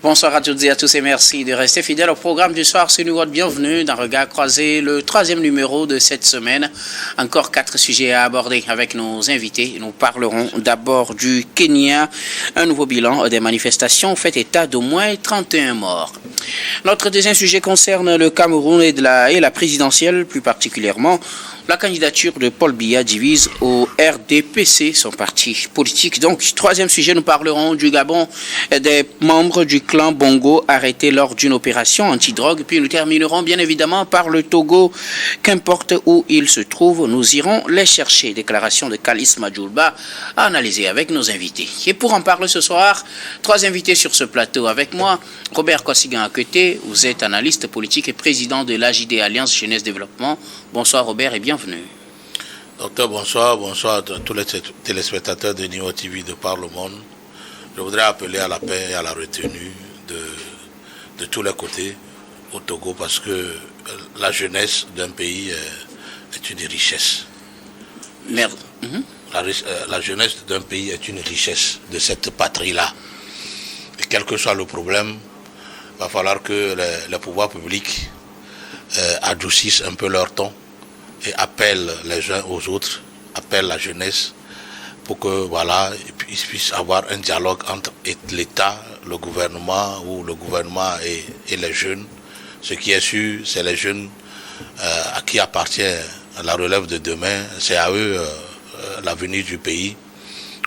Bonsoir à toutes et à tous et merci de rester fidèles au programme du soir. C'est nous votre bienvenue dans Regard Croisé, le 3e numéro de cette semaine. Encore 4 sujets à aborder avec nos invités. Nous parlerons d'abord du Kenya. Un nouveau bilan des manifestations fait état d'au moins 31 morts. Notre deuxième sujet concerne le Cameroun et la présidentielle, plus particulièrement. La candidature de Paul Biya divise au RDPC, son parti politique. Donc, troisième sujet, nous parlerons du Gabon, des membres du clan Bongo arrêtés lors d'une opération anti-drogue. Puis nous terminerons bien évidemment par le Togo. Qu'importe où ils se trouvent, nous irons les chercher. Déclaration de Kalis Madjoulba à analyser avec nos invités. Et pour en parler ce soir, 3 invités sur ce plateau avec moi. Robert Kossigan Aketé, vous êtes analyste politique et président de l'AJD Alliance Jeunesse Développement. Bonsoir Robert et bienvenue. Docteur, bonsoir à tous les téléspectateurs de Neo TV de par le monde. Je voudrais appeler à la paix et à la retenue de tous les côtés au Togo parce que la jeunesse d'un pays est une richesse. Merde. La jeunesse d'un pays est une richesse de cette patrie-là. Et quel que soit le problème, il va falloir que les pouvoirs publics adoucissent un peu leur ton et appellent les uns aux autres, appellent la jeunesse pour que voilà, ils puissent avoir un dialogue entre l'État, le gouvernement ou le gouvernement et les jeunes. Ce qui est sûr, c'est les jeunes à qui appartient la relève de demain, c'est à eux l'avenir du pays.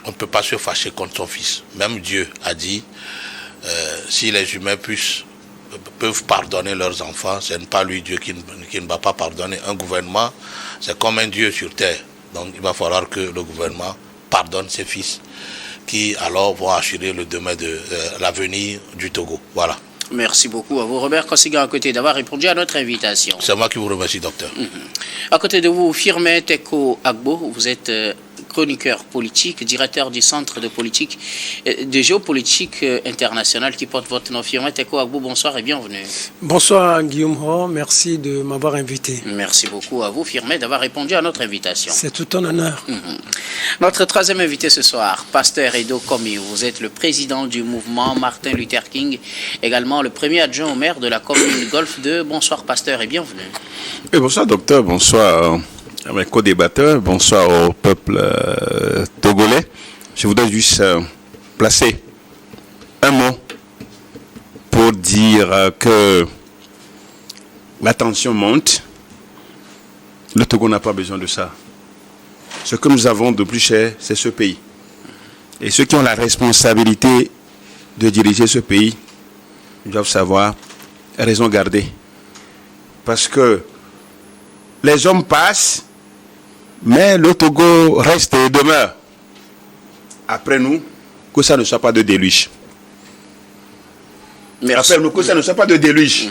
On ne peut pas se fâcher contre son fils. Même Dieu a dit, si les humains peuvent pardonner leurs enfants, ce n'est pas lui Dieu qui ne va pas pardonner. Un gouvernement, c'est comme un Dieu sur terre. Donc il va falloir que le gouvernement pardonne ses fils qui alors vont assurer le demain de l'avenir du Togo. Voilà. Merci beaucoup à vous, Robert Kossigan, à côté d'avoir répondu à notre invitation. C'est moi qui vous remercie, docteur. À côté de vous, Firmin Teko Agbo, vous êtes chroniqueur politique, directeur du Centre de géopolitique internationale qui porte votre nom. Firmin Teko Agbo, bonsoir et bienvenue. Bonsoir Guillaume Ho, merci de m'avoir invité. Merci beaucoup à vous, Firmin, d'avoir répondu à notre invitation. C'est tout un honneur. Notre 3e invité ce soir, Pasteur Edo Komi, vous êtes le président du mouvement Martin Luther King, également le premier adjoint au maire de la commune Golfe 2. Bonsoir Pasteur et bienvenue. Et bonsoir docteur, bonsoir à mes co-débatteurs, bonsoir au peuple togolais. Je voudrais juste placer un mot pour dire que la tension monte. Le Togo n'a pas besoin de ça. Ce que nous avons de plus cher, c'est ce pays. Et ceux qui ont la responsabilité de diriger ce pays doivent savoir raison garder. Parce que les hommes passent, mais le Togo reste et demeure. Après nous, que ça ne soit pas de déluge. Merci. Après nous, que ça ne soit pas de déluge.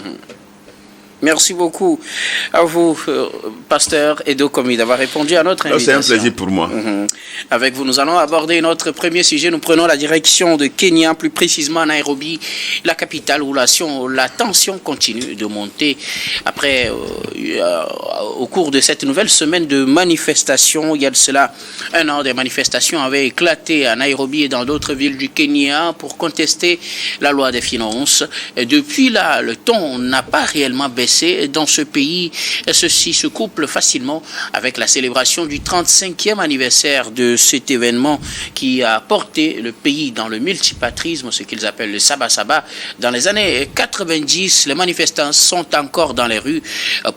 Merci beaucoup à vous, Pasteur Edo Komi, d'avoir répondu à notre invitation. C'est un plaisir pour moi. Avec vous, nous allons aborder notre premier sujet. Nous prenons la direction de Kenya, plus précisément Nairobi, la capitale où la tension continue de monter. Après, au cours de cette nouvelle semaine de manifestations, il y a de cela 1 an, des manifestations avaient éclaté à Nairobi et dans d'autres villes du Kenya pour contester la loi des finances. Et depuis là, le ton n'a pas réellement baissé dans ce pays. Et ceci se couple facilement avec la célébration du 35e anniversaire de cet événement qui a porté le pays dans le multipatrisme, ce qu'ils appellent le Saba-Saba. Dans les années 90, les manifestants sont encore dans les rues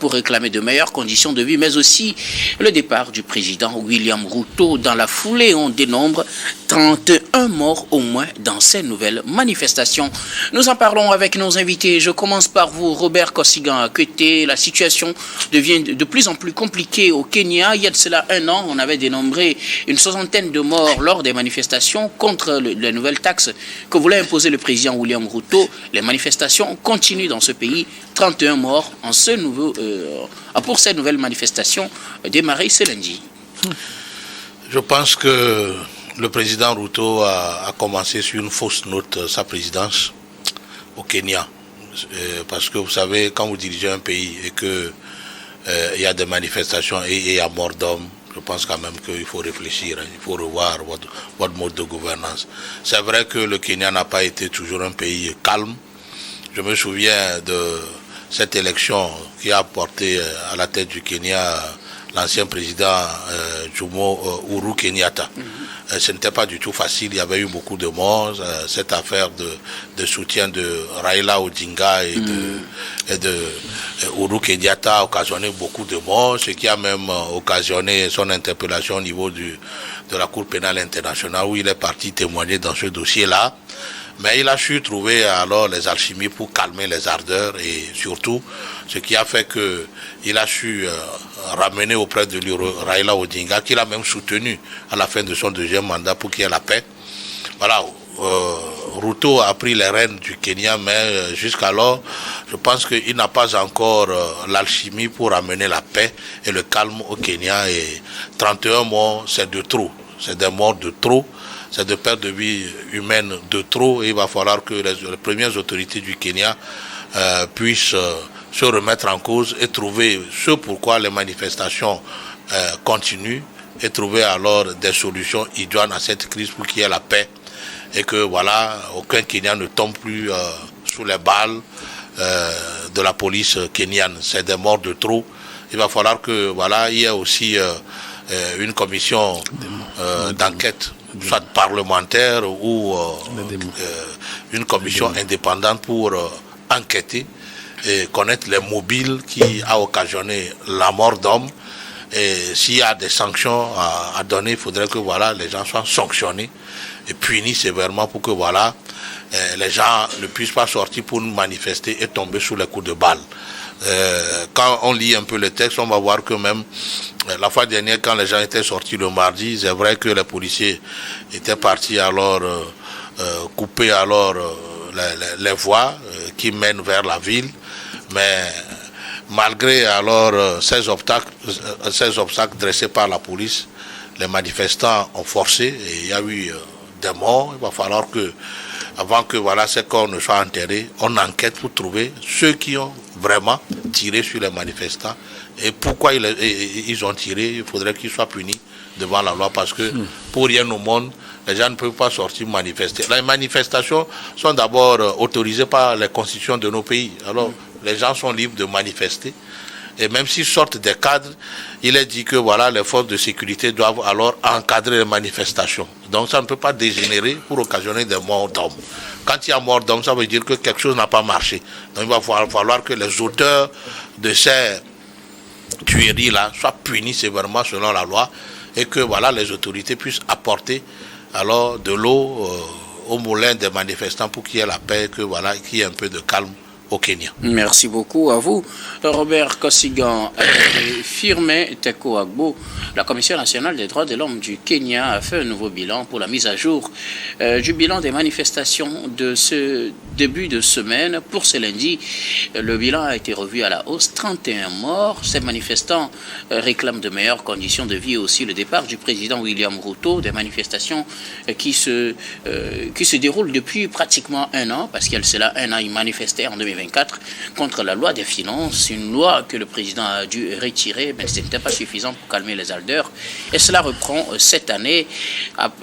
pour réclamer de meilleures conditions de vie, mais aussi le départ du président William Ruto. Dans la foulée, on dénombre 31 morts au moins dans ces nouvelles manifestations. Nous en parlons avec nos invités. Je commence par vous, Robert Kossigan Aketé. La situation devient de plus en plus compliquée au Kenya. Il y a de cela 1 an, on avait dénombré une 60aine de morts lors des manifestations contre les nouvelles taxes que voulait imposer le président William Ruto. Les manifestations continuent dans ce pays. 31 morts pour ces nouvelles manifestations démarrées ce lundi. Je pense que le président Ruto a commencé sur une fausse note sa présidence au Kenya. Parce que vous savez, quand vous dirigez un pays et que il y a des manifestations et il y a mort d'hommes, je pense quand même qu'il faut réfléchir, il faut revoir votre mode de gouvernance. C'est vrai que le Kenya n'a pas été toujours un pays calme. Je me souviens de cette élection qui a porté à la tête du Kenya l'ancien président Jomo Uhuru Kenyatta. Ce n'était pas du tout facile, il y avait eu beaucoup de morts. Cette affaire de soutien de Raila Odinga et de Uhuru Kenyatta a occasionné beaucoup de morts, ce qui a même occasionné son interpellation au niveau de la Cour pénale internationale, où il est parti témoigner dans ce dossier-là. Mais il a su trouver alors les alchimies pour calmer les ardeurs, et surtout ce qui a fait qu'il a su ramener auprès de lui Raila Odinga, qu'il a même soutenu à la fin de son deuxième mandat pour qu'il y ait la paix. Voilà, Ruto a pris les rênes du Kenya, mais jusqu'alors, je pense qu'il n'a pas encore l'alchimie pour ramener la paix et le calme au Kenya. Et 31 morts, c'est de trop, c'est des morts de trop. C'est de perte de vie humaine de trop, et il va falloir que les premières autorités du Kenya puissent se remettre en cause et trouver ce pourquoi les manifestations continuent, et trouver alors des solutions idoines à cette crise pour qu'il y ait la paix et que voilà, aucun Kenyan ne tombe plus sous les balles de la police kenyane. C'est des morts de trop. Il va falloir que voilà, il y ait aussi une commission d'enquête, soit parlementaire ou une commission indépendante pour enquêter et connaître les mobiles qui a occasionné la mort d'hommes. Et s'il y a des sanctions à donner, il faudrait que voilà, les gens soient sanctionnés et punis sévèrement pour que voilà, les gens ne puissent pas sortir pour manifester et tomber sous les coups de balle. Quand on lit un peu le texte, on va voir que même la fois dernière, quand les gens étaient sortis le mardi, c'est vrai que les policiers étaient partis alors couper alors les voies qui mènent vers la ville, mais malgré alors ces obstacles dressés par la police, les manifestants ont forcé et il y a eu des morts. Il va falloir que, avant que voilà, ces corps ne soient enterrés, on enquête pour trouver ceux qui ont vraiment tiré sur les manifestants et pourquoi ils ont tiré. Il faudrait qu'ils soient punis devant la loi, parce que pour rien au monde, les gens ne peuvent pas sortir manifester. Les manifestations sont d'abord autorisées par les constitutions de nos pays. Alors, les gens sont libres de manifester. Et même s'ils sortent des cadres, il est dit que voilà, les forces de sécurité doivent alors encadrer les manifestations. Donc ça ne peut pas dégénérer pour occasionner des morts d'hommes. Quand il y a mort d'hommes, ça veut dire que quelque chose n'a pas marché. Donc il va falloir que les auteurs de ces tueries-là soient punis sévèrement selon la loi, et que voilà, les autorités puissent apporter alors de l'eau au moulin des manifestants pour qu'il y ait la paix, que voilà, qu'il y ait un peu de calme au Kenya. Merci beaucoup à vous, Robert Kosigan. Firmin Teko Agbo, la Commission nationale des droits de l'homme du Kenya a fait un nouveau bilan pour la mise à jour du bilan des manifestations de ce début de semaine. Pour ce lundi, le bilan a été revu à la hausse, 31 morts. Ces manifestants réclament de meilleures conditions de vie et aussi le départ du président William Ruto. Des manifestations qui se déroulent depuis pratiquement un an, parce qu'il y a cela un an, ils manifestaient en 2024 contre la loi des finances, une loi que le président a dû retirer, mais ce n'était pas suffisant pour calmer les ardeurs. Et cela reprend cette année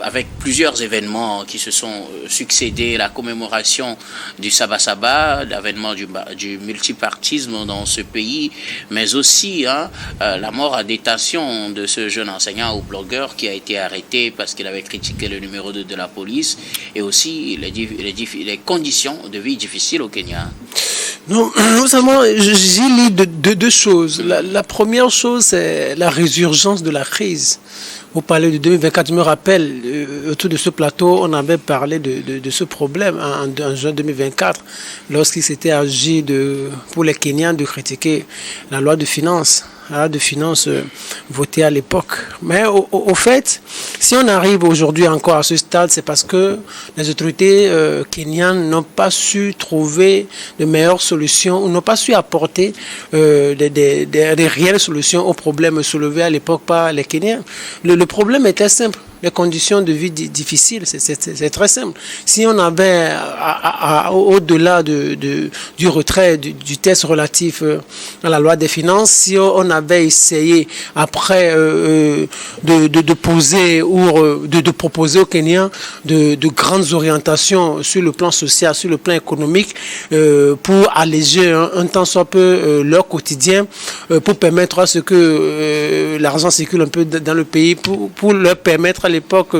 avec plusieurs événements qui se sont succédés, la commémoration du Saba-Saba, l'avènement du multipartisme dans ce pays, mais aussi la mort à détention de ce jeune enseignant ou blogueur qui a été arrêté parce qu'il avait critiqué le numéro 2 de la police, et aussi les conditions de vie difficiles au Kenya. Non, seulement, j'ai lu deux choses. La première chose, c'est la résurgence de la crise. Vous parlez de 2024, je me rappelle, autour de ce plateau, on avait parlé de ce problème en juin 2024, lorsqu'il s'était agi pour les Kenyans de critiquer la loi de finances. Votée à l'époque. Mais au fait, si on arrive aujourd'hui encore à ce stade, c'est parce que les autorités kenyanes n'ont pas su trouver de meilleures solutions, ou n'ont pas su apporter des réelles solutions aux problèmes soulevés à l'époque par les Kenyans. Le problème était simple. les conditions de vie difficiles. C'est très simple. Si on avait, au-delà du retrait du test relatif à la loi des finances, si on avait essayé après de poser ou de proposer aux Kenyans de grandes orientations sur le plan social, sur le plan économique, pour alléger un tant soit peu leur quotidien, pour permettre à ce que l'argent circule un peu dans le pays, pour leur permettre à l'époque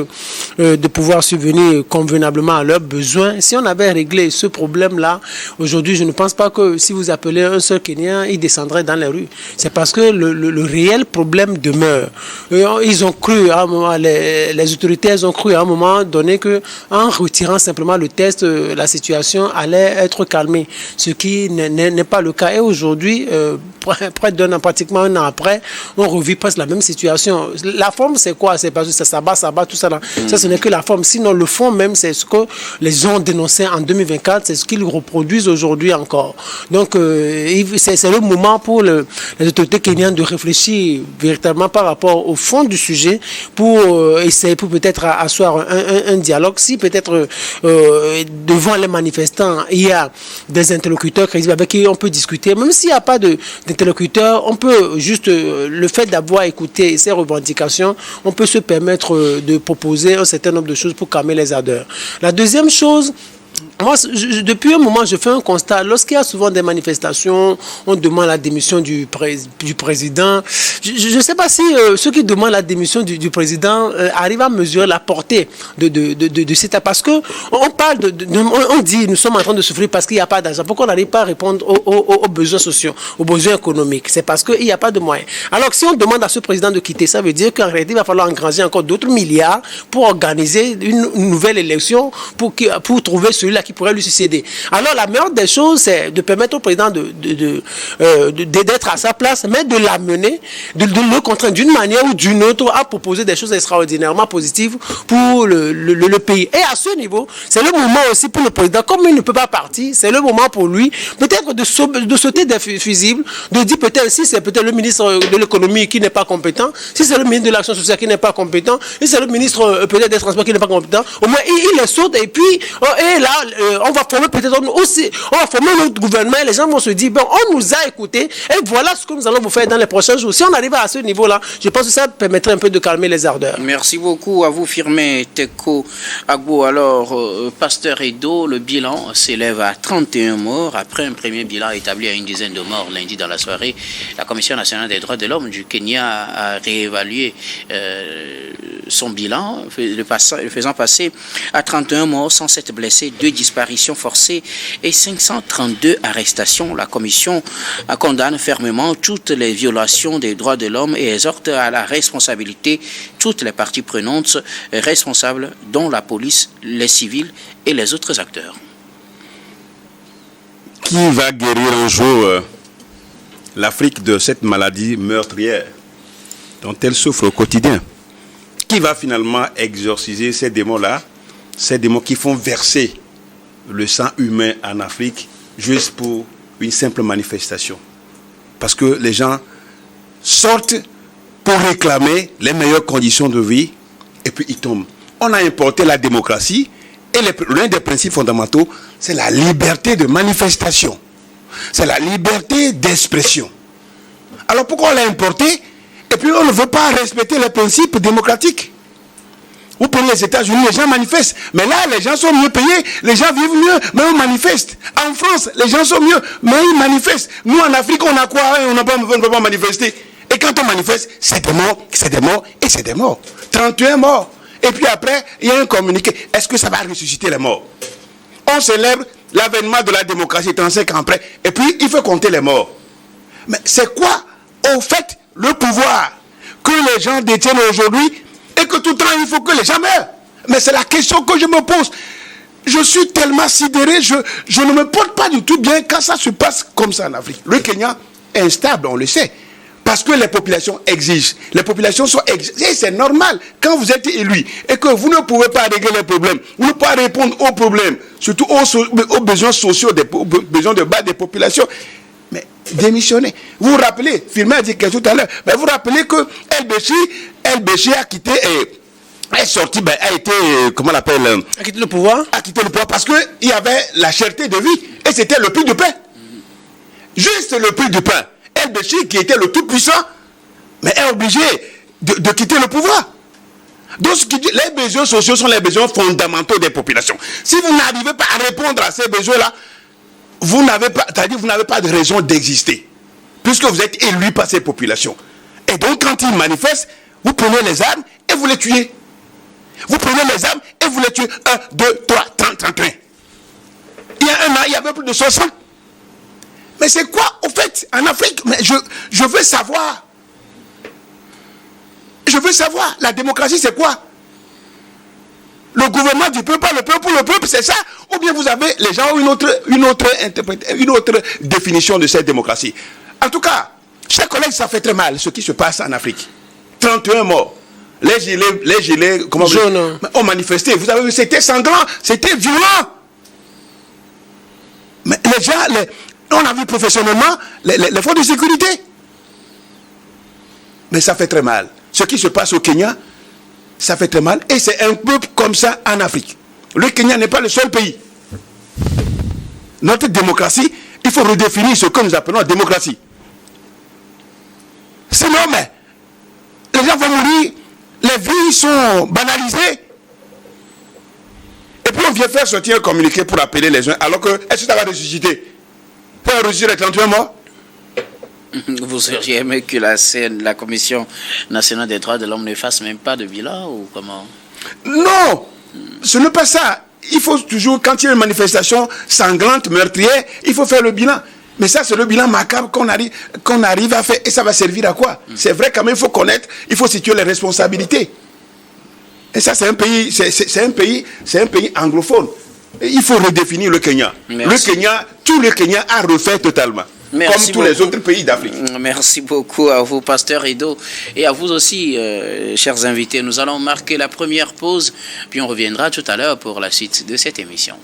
de pouvoir subvenir convenablement à leurs besoins. Si on avait réglé ce problème-là, aujourd'hui, je ne pense pas que si vous appelez un seul Kenyan, il descendrait dans les rues. C'est parce que le réel problème demeure. Ils ont cru à un moment, les autorités, elles ont cru à un moment donné qu'en retirant simplement le test, la situation allait être calmée, ce qui n'est pas le cas. Et aujourd'hui, près d'un an, pratiquement un an après, on revit presque la même situation. La forme, c'est quoi? C'est parce que ça s'abat, tout ça. Ça, ce n'est que la forme. Sinon, le fond même, c'est ce que les gens dénonçaient en 2024, c'est ce qu'ils reproduisent aujourd'hui encore. Donc, c'est le moment pour les autorités kenyanes de réfléchir véritablement par rapport au fond du sujet pour essayer, pour peut-être asseoir un dialogue. Si peut-être devant les manifestants, il y a des interlocuteurs avec qui on peut discuter, même s'il n'y a pas d'interlocuteurs, on peut juste, le fait d'avoir écouté ces revendications, on peut se permettre de proposer un certain nombre de choses pour calmer les ardeurs. La deuxième chose, moi, depuis un moment, je fais un constat. Lorsqu'il y a souvent des manifestations, on demande la démission du président. Je ne sais pas si ceux qui demandent la démission du président arrivent à mesurer la portée de cet acte. Parce qu'on parle on dit nous sommes en train de souffrir parce qu'il n'y a pas d'argent. Pourquoi on n'arrive pas à répondre aux besoins sociaux, aux besoins économiques? C'est parce qu'il n'y a pas de moyens. Alors que si on demande à ce président de quitter, ça veut dire qu'en réalité, il va falloir engranger encore d'autres milliards pour organiser une nouvelle élection, pour trouver celui-là qui pourrait lui succéder. Alors la meilleure des choses, c'est de permettre au président d'être à sa place, mais de l'amener, de le contraindre d'une manière ou d'une autre à proposer des choses extraordinairement positives pour le pays. Et à ce niveau, c'est le moment aussi pour le président, comme il ne peut pas partir, c'est le moment pour lui peut-être de sauter des fusibles, de dire peut-être si c'est peut-être le ministre de l'économie qui n'est pas compétent, si c'est le ministre de l'action sociale qui n'est pas compétent, si c'est le ministre peut-être des transports qui n'est pas compétent, au moins il les saute et puis et là on va former peut-être aussi, on va former notre gouvernement et les gens vont se dire, bon, on nous a écoutés et voilà ce que nous allons vous faire dans les prochains jours. Si on arrive à ce niveau-là, je pense que ça permettrait un peu de calmer les ardeurs. Merci beaucoup à vous, Firmin Teko Agbo. Alors, Pasteur Edo, le bilan s'élève à 31 morts. Après un premier bilan établi à une dizaine de morts lundi dans la soirée, la Commission nationale des droits de l'homme du Kenya a réévalué son bilan, le faisant passer à 31 morts, 107 blessés, 2 disparitions forcées et 532 arrestations. La Commission condamne fermement toutes les violations des droits de l'homme et exhorte à la responsabilité toutes les parties prenantes responsables, dont la police, les civils et les autres acteurs. Qui va guérir un jour l'Afrique de cette maladie meurtrière dont elle souffre au quotidien? Qui va finalement exorciser ces démons-là, ces démons qui font verser le sang humain en Afrique juste pour une simple manifestation? Parce que les gens sortent pour réclamer les meilleures conditions de vie et puis ils tombent. On a importé la démocratie et l'un des principes fondamentaux, c'est la liberté de manifestation. C'est la liberté d'expression. Alors pourquoi on l'a importé et puis on ne veut pas respecter les principes démocratiques? Vous prenez les États-Unis, les gens manifestent. Mais là, les gens sont mieux payés, les gens vivent mieux, mais on manifeste. En France, les gens sont mieux, mais ils manifestent. Nous, en Afrique, on a quoi? On ne peut pas manifester. Et quand on manifeste, c'est des morts, c'est des morts, et c'est des morts. 31 morts. Et puis après, il y a un communiqué. Est-ce que ça va ressusciter les morts? On célèbre l'avènement de la démocratie 35 ans après, et puis il faut compter les morts. Mais c'est quoi, au fait, le pouvoir que les gens détiennent aujourd'hui et que tout le temps, il faut que les gens meurent? Mais c'est la question que je me pose. Je suis tellement sidéré, je ne me porte pas du tout bien quand ça se passe comme ça en Afrique. Le Kenya est instable, on le sait. Parce que les populations exigent. Les populations sont exigeantes. Et c'est normal. Quand vous êtes élu et que vous ne pouvez pas régler les problèmes, vous ne pouvez pas répondre aux problèmes, surtout aux besoins sociaux, aux besoins de base des populations, mais démissionnez. Vous vous rappelez, Firmin a dit quelque chose tout à l'heure, mais vous vous rappelez que El Béchir a quitté est sorti, a été, comment on l'appelle, A quitté le pouvoir. a quitté le pouvoir parce qu'il y avait la cherté de vie et c'était le prix du pain. Juste le prix du pain. El-Béchir, qui était le tout-puissant, mais est obligé de quitter le pouvoir. Donc, les besoins sociaux sont les besoins fondamentaux des populations. Si vous n'arrivez pas à répondre à ces besoins-là, vous n'avez pas, c'est-à-dire vous n'avez pas de raison d'exister, puisque vous êtes élu par ces populations. Et donc, quand ils manifestent, vous prenez les armes et vous les tuez. Vous prenez les armes et vous les tuez. 1, 2, 3, 31. Il y a un an, il y avait plus de 60. Mais c'est quoi, au fait, en Afrique? Mais je veux savoir. Je veux savoir, la démocratie, c'est quoi? Le gouvernement du peuple, pas le peuple pour le peuple, c'est ça? Ou bien vous avez, les gens ont une autre définition de cette démocratie? En tout cas, chers collègues, ça fait très mal ce qui se passe en Afrique. 31 morts. Les gilets comment jaunes ont manifesté. Vous avez vu, c'était sanglant, c'était violent. Mais les gens, on a vu professionnellement les forces de sécurité. Mais ça fait très mal. Ce qui se passe au Kenya, ça fait très mal. Et c'est un peu comme ça en Afrique. Le Kenya n'est pas le seul pays. Notre démocratie, il faut redéfinir ce que nous appelons la démocratie. Sinon, mais les gens vont mourir, les vies sont banalisées. Et puis on vient faire sortir un communiqué pour appeler les uns, alors que, est-ce que ça va ressusciter? Pour ressusciter les 31 morts? Vous auriez aimé que la Commission nationale des droits de l'homme ne fasse même pas de bilan ou comment? Non, ce n'est pas ça. Il faut toujours, quand il y a une manifestation sanglante, meurtrière, il faut faire le bilan. Mais ça, c'est le bilan macabre qu'on arrive à faire. Et ça va servir à quoi? C'est vrai quand même, il faut connaître, il faut situer les responsabilités. Et ça, c'est un pays anglophone. Et il faut redéfinir le Kenya. Merci. Le Kenya, tout le Kenya a refait totalement. Merci comme tous les autres pays d'Afrique. Merci beaucoup à vous, Pasteur Ido, et à vous aussi, chers invités. Nous allons marquer la première pause, puis on reviendra tout à l'heure pour la suite de cette émission.